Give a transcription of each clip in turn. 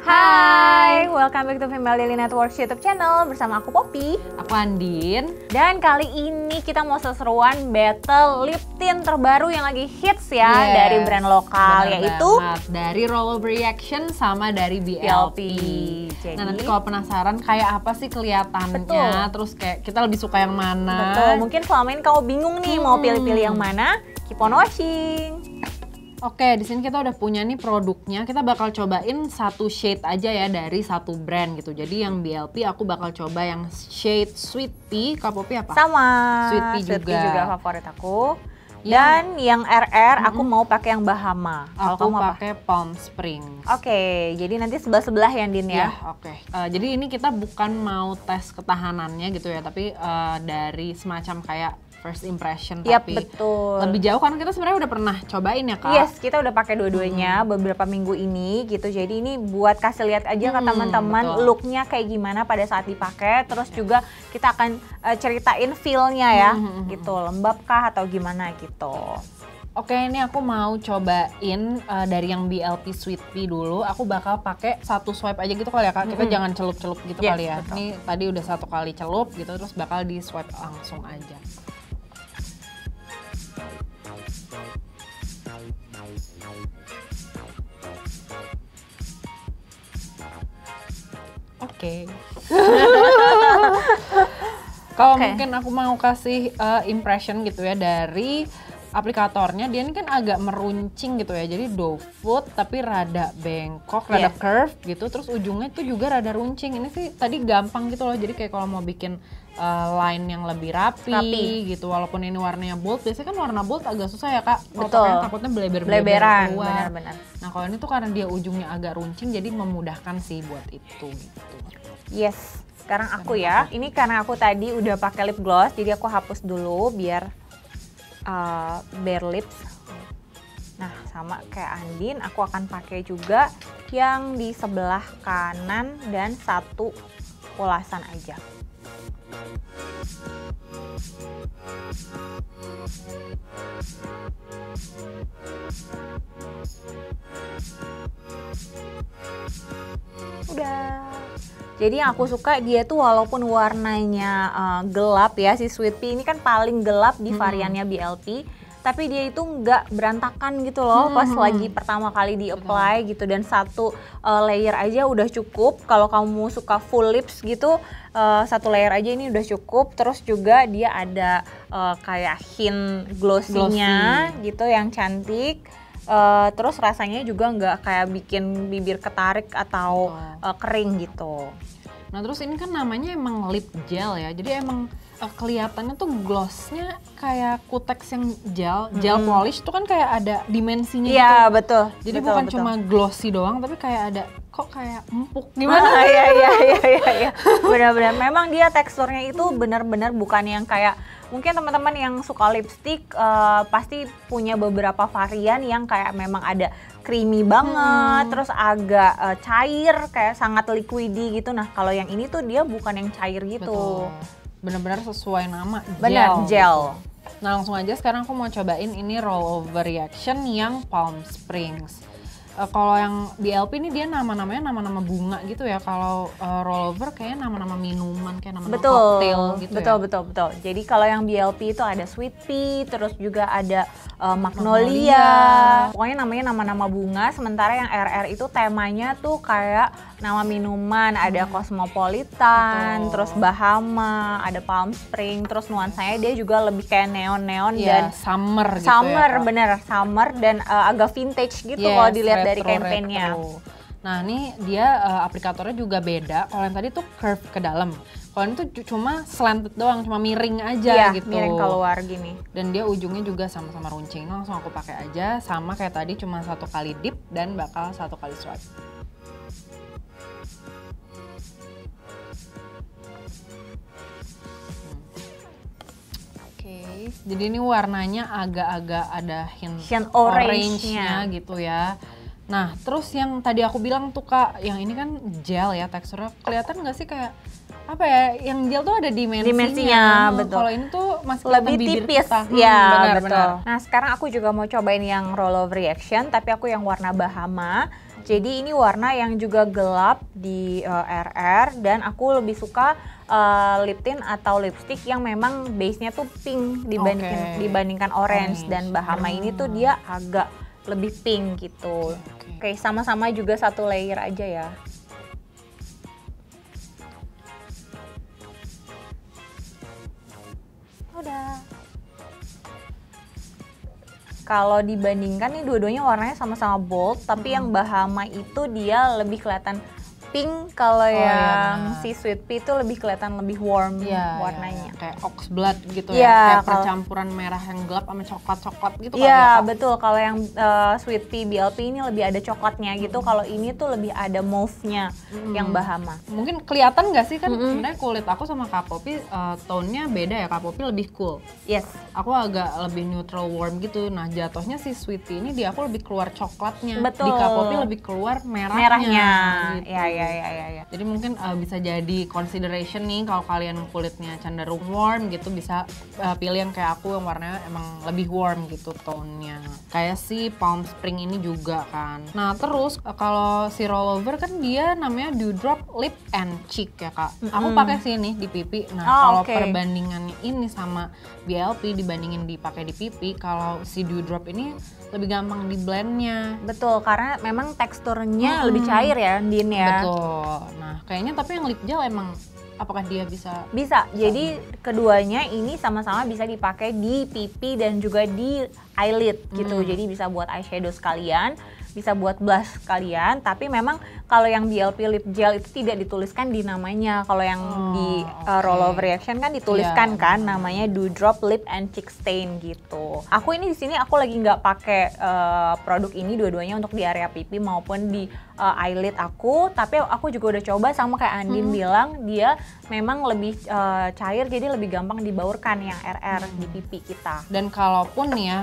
Hai, welcome back to Female Daily Network YouTube channel bersama aku Poppy. Aku Andin. Dan kali ini kita mau seseruan battle lip tint terbaru yang lagi hits ya dari brand lokal, yaitu dari Rollover Reaction sama dari BLP. Jadi, nah nanti kalau penasaran kayak apa sih kelihatannya, terus kayak kita lebih suka yang mana. Betul, mungkin selama ini kamu bingung nih mau pilih-pilih yang mana, keep on watching. Oke, di sini kita udah punya nih produknya. Kita bakal cobain satu shade aja ya dari satu brand gitu. Jadi yang BLP aku bakal coba yang shade Sweet Pea. Kak Poppy apa? Sama. Sweet Pea juga favorit aku. Dan yang RR aku mau pakai yang Bahama. Aku pakai Palm Springs. Oke, jadi nanti sebelah-sebelah ya Din ya. Oke. Jadi ini kita bukan mau tes ketahanannya gitu ya, tapi dari semacam kayak first impression, tapi betul. Lebih jauh kan kita sebenarnya udah pernah cobain ya Kak. Yes, kita udah pakai dua-duanya beberapa minggu ini gitu. Jadi ini buat kasih lihat aja ke teman-teman looknya kayak gimana pada saat dipakai. Terus juga kita akan ceritain feel-nya ya, gitu. Lembab kah atau gimana gitu. Oke, ini aku mau cobain dari yang BLP Sweet Pea dulu. Aku bakal pakai satu swipe aja gitu kali ya Kak. Kita jangan celup-celup gitu kali ya. Betul. Ini tadi udah satu kali celup gitu, terus bakal di swipe langsung aja. Oke. Kalau mungkin aku mau kasih impression gitu ya dari aplikatornya, dia ini kan agak meruncing gitu ya. Jadi doe foot tapi rada bengkok, rada curve gitu. Terus ujungnya tuh juga rada runcing. Ini sih tadi gampang gitu loh. Jadi kayak kalau mau bikin line yang lebih rapi gitu. Walaupun ini warnanya bold, biasanya kan warna bold agak susah ya Kak. Betul. Takutnya bleberan keluar. Benar-benar. Nah kalau ini tuh karena dia ujungnya agak runcing, jadi memudahkan sih buat itu gitu. Yes, sekarang aku ya. Ini karena aku tadi udah pakai lip gloss, jadi aku hapus dulu biar bare lips. Nah sama kayak Andin, aku akan pakai juga yang di sebelah kanan dan satu polasan aja. Udah. Jadi yang aku suka dia tuh walaupun warnanya gelap ya, si Sweet Pea ini kan paling gelap di variannya BLP, tapi dia itu nggak berantakan gitu loh pas lagi pertama kali di apply gitu. Dan satu layer aja udah cukup. Kalau kamu suka full lips gitu, satu layer aja ini udah cukup. Terus juga dia ada kayak hint glossy-nya gitu yang cantik. Terus rasanya juga nggak kayak bikin bibir ketarik atau kering gitu. Nah terus ini kan namanya emang lip gel ya, jadi emang kelihatannya tuh glossnya kayak kutex yang gel polish tuh kan kayak ada dimensinya gitu. Iya betul. Jadi bukan cuma glossy doang, tapi kayak ada kok kayak empuk gimana? Iya. Benar-benar. Memang dia teksturnya itu benar-benar bukan yang kayak mungkin teman-teman yang suka lipstick pasti punya beberapa varian yang kayak memang ada creamy banget, terus agak cair, kayak sangat liquidy gitu. Nah kalau yang ini tuh dia bukan yang cair gitu. Bener-bener sesuai nama, gel. Gitu. Nah langsung aja sekarang aku mau cobain ini Rollover Reaction yang Palm Springs. Kalau yang BLP ini dia nama-namanya nama-nama bunga gitu ya. Kalau Rollover kayaknya nama-nama minuman, kayak nama-nama cocktail gitu ya. Betul. Jadi kalau yang BLP itu ada Sweet Pea, terus juga ada Magnolia. Pokoknya namanya nama-nama bunga. Sementara yang RR itu temanya tuh kayak nama minuman. Ada Cosmopolitan, terus Bahama, ada Palm Spring. Terus nuansanya dia juga lebih kayak neon-neon dan summer gitu ya. Bener, summer dan agak vintage gitu kalau dilihat dari kampanyenya. Nah ini dia aplikatornya juga beda. Kalau yang tadi tuh curve ke dalam. Kalau ini tuh cuma slanted doang, cuma miring aja gitu. Miring keluar gini. Dan dia ujungnya juga sama-sama runcing. Langsung aku pakai aja, sama kayak tadi cuma satu kali dip dan bakal satu kali swipe. Jadi ini warnanya agak-agak ada hint orange-nya gitu ya. Nah, terus yang tadi aku bilang tuh Kak, yang ini kan gel ya teksturnya. Kelihatan nggak sih kayak apa ya? Yang gel tuh ada dimensinya. Betul. Kalau ini tuh masih lebih tipis. Benar. Nah, sekarang aku juga mau cobain yang Rollover Reaction, tapi aku yang warna Bahama. Jadi ini warna yang juga gelap di RR, dan aku lebih suka lip tint atau lipstick yang memang base-nya tuh pink dibandingkan orange. Dan Bahama ini tuh dia agak lebih pink gitu. Oke, sama-sama juga satu layer aja ya. Udah. Kalau dibandingkan nih dua-duanya warnanya sama-sama bold, tapi yang Bahama itu dia lebih kelihatan pink, kalau yang si Sweet Pea itu lebih kelihatan lebih warm warnanya. Kayak ox blood gitu ya, kayak percampuran merah yang gelap sama coklat-coklat gitu kan. Iya, betul. Kalau yang Sweet Pea BLP ini lebih ada coklatnya gitu, kalau ini tuh lebih ada mauve-nya yang Bahama. Mungkin kelihatan nggak sih kan sebenarnya kulit aku sama Kak Poppy tone-nya beda ya, Kak Poppy lebih cool. Yes. Aku agak lebih neutral warm gitu. Nah, jatuhnya si Sweet Pea ini di aku lebih keluar coklatnya. Betul. Di Kak Poppy lebih keluar merahnya. Gitu. Ya. Jadi mungkin bisa jadi consideration nih kalau kalian kulitnya cenderung warm gitu, bisa pilih yang kayak aku yang warnanya emang lebih warm gitu tone-nya. Kayak si Palm Spring ini juga kan. Nah, terus kalau si rollover kan dia namanya Dewdrop Lip and Cheek ya, Kak. Aku pakai sih nih di pipi. Nah, kalau perbandingannya ini sama BLP dibandingin dipakai di pipi, kalau si Dewdrop ini lebih gampang di blendnya. Betul, karena memang teksturnya lebih cair ya, Din ya. Betul. Nah, kayaknya tapi yang lip gel emang apakah dia bisa? Bisa. Jadi keduanya ini sama-sama bisa dipakai di pipi dan juga di eyelid gitu. Jadi bisa buat eyeshadow sekalian, bisa buat blush sekalian, tapi memang kalau yang BLP lip gel itu tidak dituliskan di namanya. Kalau yang di rollover reaction kan dituliskan kan namanya Dewdrop Lip and Cheek Stain gitu. Aku ini di sini aku lagi nggak pakai produk ini dua-duanya untuk di area pipi maupun di eyelid aku, tapi aku juga udah coba sama kayak Andin bilang, dia memang lebih cair, jadi lebih gampang dibaurkan yang RR di pipi kita. Dan kalaupun nih ya,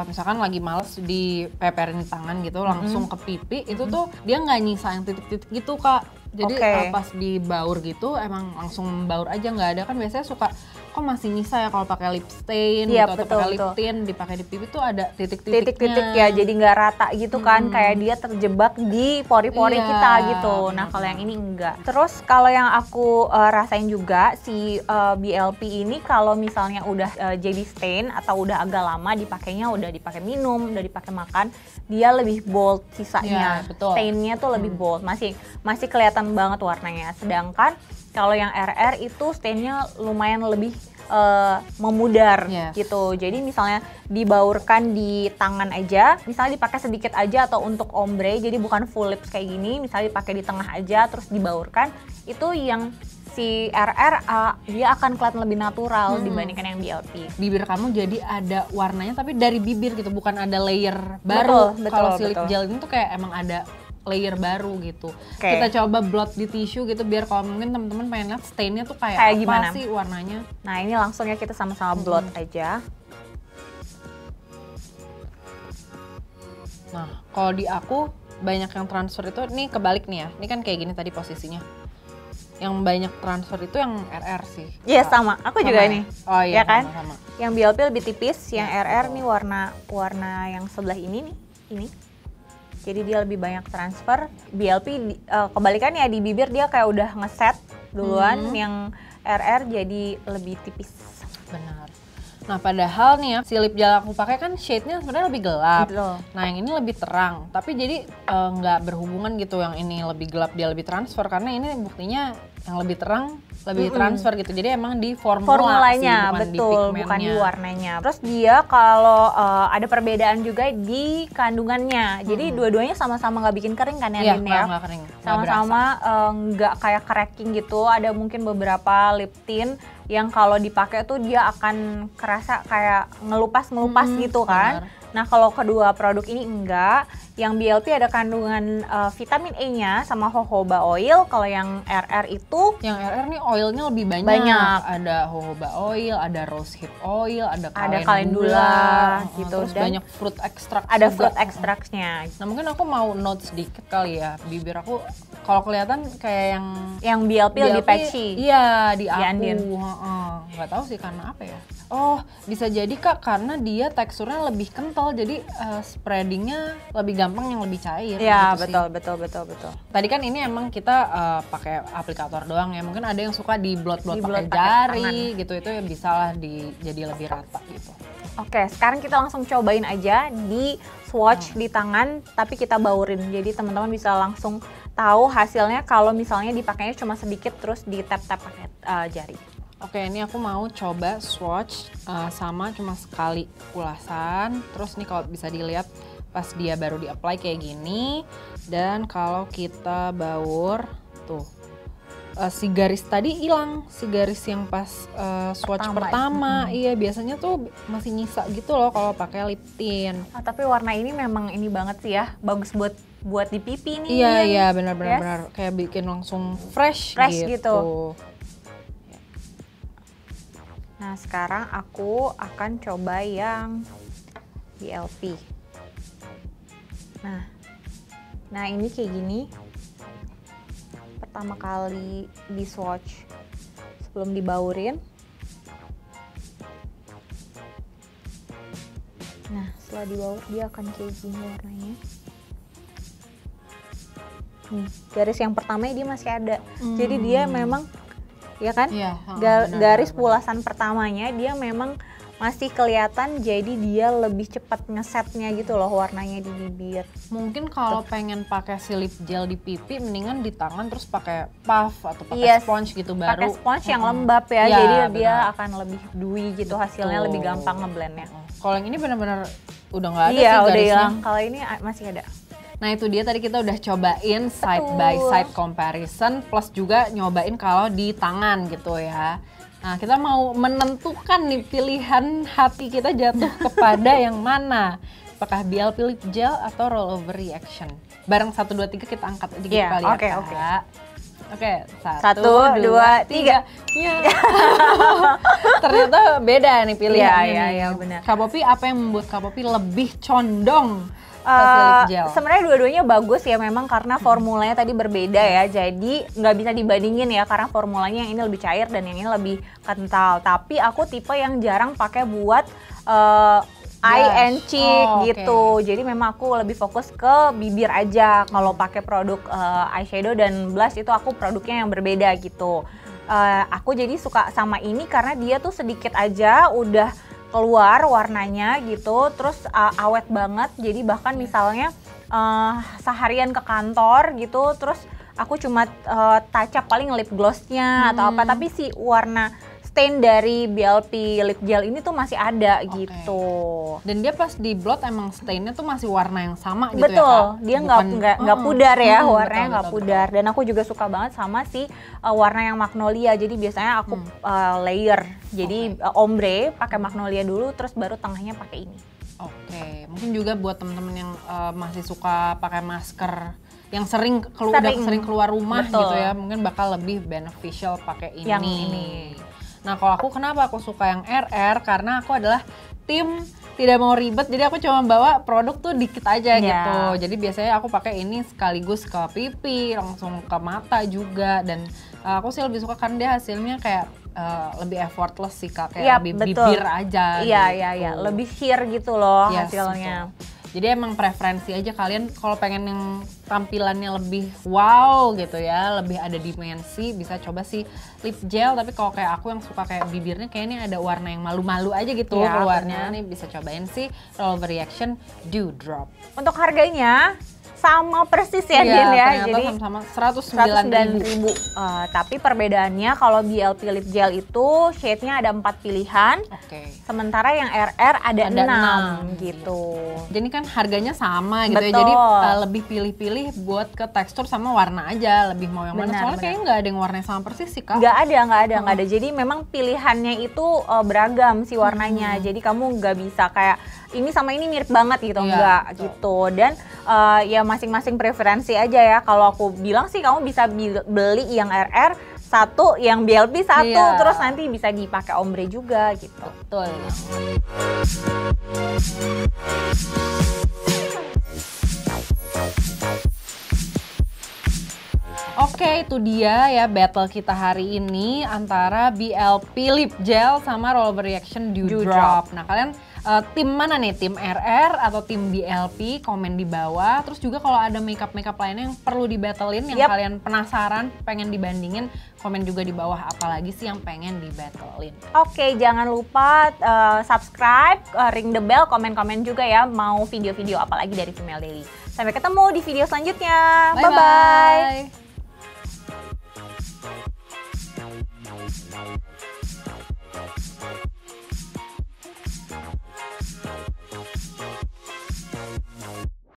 misalkan lagi males dipeperin di tangan gitu, langsung ke pipi, itu tuh dia nggak nyisain titik-titik gitu, Kak. Jadi pas dibaur gitu emang langsung baur aja, nggak ada kan biasanya suka kok masih nyisa ya kalau pakai lip stain gitu, atau pakai lip tint dipakai di pipi tuh ada titik-titiknya ya, jadi nggak rata gitu kan, kayak dia terjebak di pori-pori kita gitu. Nah, kalau yang ini enggak. Terus kalau yang aku rasain juga si BLP ini kalau misalnya udah jadi stain atau udah agak lama dipakainya, udah dipakai minum, udah dipakai makan, dia lebih bold sisanya. Stainnya tuh lebih bold, masih kelihatan banget warnanya. Sedangkan kalau yang RR itu stainnya lumayan lebih memudar gitu. Jadi misalnya dibaurkan di tangan aja, misalnya dipakai sedikit aja atau untuk ombre, jadi bukan full lips kayak gini, misalnya dipakai di tengah aja terus dibaurkan, itu yang si RR dia akan kelihatan lebih natural dibandingkan yang BLP. Bibir kamu jadi ada warnanya tapi dari bibir gitu, bukan ada layer baru. Kalau si lip gel ini tuh kayak emang ada layer baru gitu. Kita coba blot di tisu gitu biar kalau mungkin teman-teman pengen lihat stainnya tuh kayak apa gimana sih warnanya. Nah, ini langsung ya kita sama-sama blot aja. Nah, kalau di aku banyak yang transfer itu, nih kebalik nih ya. Ini kan kayak gini tadi posisinya. Yang banyak transfer itu yang RR sih. Iya, sama. Aku juga nih. Oh iya, ya kan? Sama. Yang BLP lebih tipis, yang RR nih warna yang sebelah ini nih. Ini. Jadi dia lebih banyak transfer. BLP kebalikannya, di bibir dia kayak udah ngeset duluan, yang RR jadi lebih tipis. Benar. Nah, padahal nih ya, si lip gel aku pakai kan shade-nya sebenarnya lebih gelap. Betul. Nah, yang ini lebih terang. Tapi jadi nggak berhubungan gitu, yang ini lebih gelap dia lebih transfer, karena ini buktinya yang lebih terang lebih transfer gitu. Jadi emang di formulanya sih, betul, bukan di warnanya. Terus dia kalau ada perbedaan juga di kandungannya. Jadi dua-duanya sama-sama nggak bikin kering kan ya, Din ya? Nggak kering. Sama-sama nggak kayak cracking gitu. Ada mungkin beberapa lip tint yang kalau dipakai tuh dia akan kerasa kayak ngelupas gitu kan. Nah, kalau kedua produk ini enggak. Yang BLP ada kandungan vitamin E-nya sama jojoba oil. Kalau yang RR itu, yang RR nih oilnya lebih banyak. Ada jojoba oil, ada rosehip oil, ada calendula gitu, terus dan banyak fruit extract. Ada fruit extractnya. Nah, mungkin aku mau note sedikit kali ya. Bibir aku kalau kelihatan kayak yang BLP lebih patchy. Iya, di aku. Nggak tahu sih karena apa ya. Oh, bisa jadi Kak, karena dia teksturnya lebih kental, jadi spreadingnya lebih gampang, yang lebih cair. Iya, gitu betul. Tadi kan ini emang kita pakai aplikator doang ya, mungkin ada yang suka di blot-blot pakai pakai jari gitu, itu ya bisa lah jadi lebih rata gitu. Oke, sekarang kita langsung cobain aja di swatch di tangan, tapi kita baurin. Jadi teman-teman bisa langsung tahu hasilnya kalau misalnya dipakainya cuma sedikit terus di tap-tap pakai jari. Oke, ini aku mau coba swatch sama cuma sekali ulasan. Terus nih kalau bisa dilihat pas dia baru di-apply kayak gini. Dan kalau kita baur, tuh si garis tadi hilang. Si garis yang pas swatch pertama. Iya, biasanya tuh masih nyisa gitu loh kalau pakai lip tint. Tapi warna ini memang ini banget sih ya, bagus buat di pipi nih. Iya, benar-benar kayak bikin langsung fresh gitu. Nah, sekarang aku akan coba yang BLP. Nah ini kayak gini. Pertama kali di swatch sebelum dibaurin. Nah, setelah dibaur dia akan kayak gini warnanya. Garis yang pertama dia masih ada. Jadi dia memang ya kan? Iya, garis pulasan pertamanya dia memang masih kelihatan, jadi dia lebih cepat ngesetnya gitu loh warnanya di bibir. Mungkin kalau pengen pakai si lip gel di pipi, mendingan di tangan terus pakai puff atau pakai sponge gitu baru. Pakai sponge yang lembab ya, jadi dia akan lebih dewy gitu, hasilnya lebih gampang ngeblendnya. Kalau yang ini benar-benar udah nggak ada sih garisnya. Iya, udah hilang. Kalau ini masih ada. Nah itu dia tadi kita udah cobain side by side comparison plus juga nyobain kalau di tangan gitu ya. Nah kita mau menentukan nih pilihan hati kita jatuh kepada yang mana. Apakah BLP Lip Gel atau Roll Over Reaction. Bareng 1, 2, 3 kita angkat aja gitu kali ya. Oke, 1, 2, 3. Ya. Ternyata beda nih pilihannya. Iya benar. Kak Poppy, apa yang membuat Kak Poppy lebih condong? Sebenarnya dua-duanya bagus ya, memang karena formulanya tadi berbeda ya, jadi nggak bisa dibandingin ya karena formulanya yang ini lebih cair dan yang ini lebih kental. Tapi aku tipe yang jarang pakai buat eye and cheek gitu. Jadi memang aku lebih fokus ke bibir aja. Kalau pakai produk eyeshadow dan blush itu aku produknya yang berbeda gitu. Aku jadi suka sama ini karena dia tuh sedikit aja udah keluar warnanya gitu, terus awet banget. Jadi bahkan misalnya seharian ke kantor gitu, terus aku cuma touch up paling lip glossnya atau apa, tapi si warna stain dari BLP Lip Gel ini tuh masih ada gitu. Dan dia pas di blot emang stainnya tuh masih warna yang sama gitu. Betul, ya Kak? Dia nggak pudar ya, warnanya nggak pudar. Dan aku juga suka banget sama si warna yang magnolia. Jadi biasanya aku layer, jadi ombre pakai magnolia dulu, terus baru tengahnya pakai ini. Oke, mungkin juga buat temen-temen yang masih suka pakai masker, yang sering keluar rumah gitu ya, mungkin bakal lebih beneficial pakai ini. Yang ini. Nah kalau aku kenapa aku suka yang RR, karena aku adalah tim tidak mau ribet, jadi aku cuma bawa produk tuh dikit aja gitu. Jadi biasanya aku pakai ini sekaligus ke pipi, langsung ke mata juga, dan aku sih lebih suka karena dia hasilnya kayak lebih effortless sih Kak, kayak lebih bibir aja. Iya, lebih sheer gitu loh hasilnya. Gitu. Jadi emang preferensi aja kalian, kalau pengen yang tampilannya lebih wow gitu ya, lebih ada dimensi, bisa coba sih lip gel. Tapi kalau kayak aku yang suka kayak bibirnya kayaknya ada warna yang malu-malu aja gitu keluarnya, nih bisa cobain sih Roll Over Reaction Dewdrop. Untuk harganya sama persis ya Din ya, jadi sama 109.000. Tapi perbedaannya kalau BLP Lip Gel itu shade-nya ada 4 pilihan, sementara yang RR ada 6 gitu. Jadi kan harganya sama gitu ya, jadi lebih pilih-pilih buat ke tekstur sama warna aja, lebih mau yang mana. Soalnya kayaknya nggak ada yang warnanya sama persis sih Kak. Nggak ada. Jadi memang pilihannya itu beragam sih warnanya, jadi kamu nggak bisa kayak ini sama ini mirip banget gitu, enggak gitu. Dan ya masing-masing preferensi aja ya. Kalau aku bilang sih kamu bisa beli yang RR satu, yang BLP satu, terus nanti bisa dipakai ombre juga gitu. Betul. Oke, itu dia ya battle kita hari ini antara BLP Lip Gel sama Rollover Reaction Dew Drop. Nah, kalian tim mana nih? Tim RR atau tim BLP? Komen di bawah. Terus juga kalau ada makeup lainnya yang perlu dibattlein, yang kalian penasaran, pengen dibandingin, komen juga di bawah apalagi sih yang pengen dibattlein. Oke, jangan lupa subscribe, ring the bell, komen-komen juga ya mau video-video apa lagi dari Female Daily. Sampai ketemu di video selanjutnya. Bye-bye.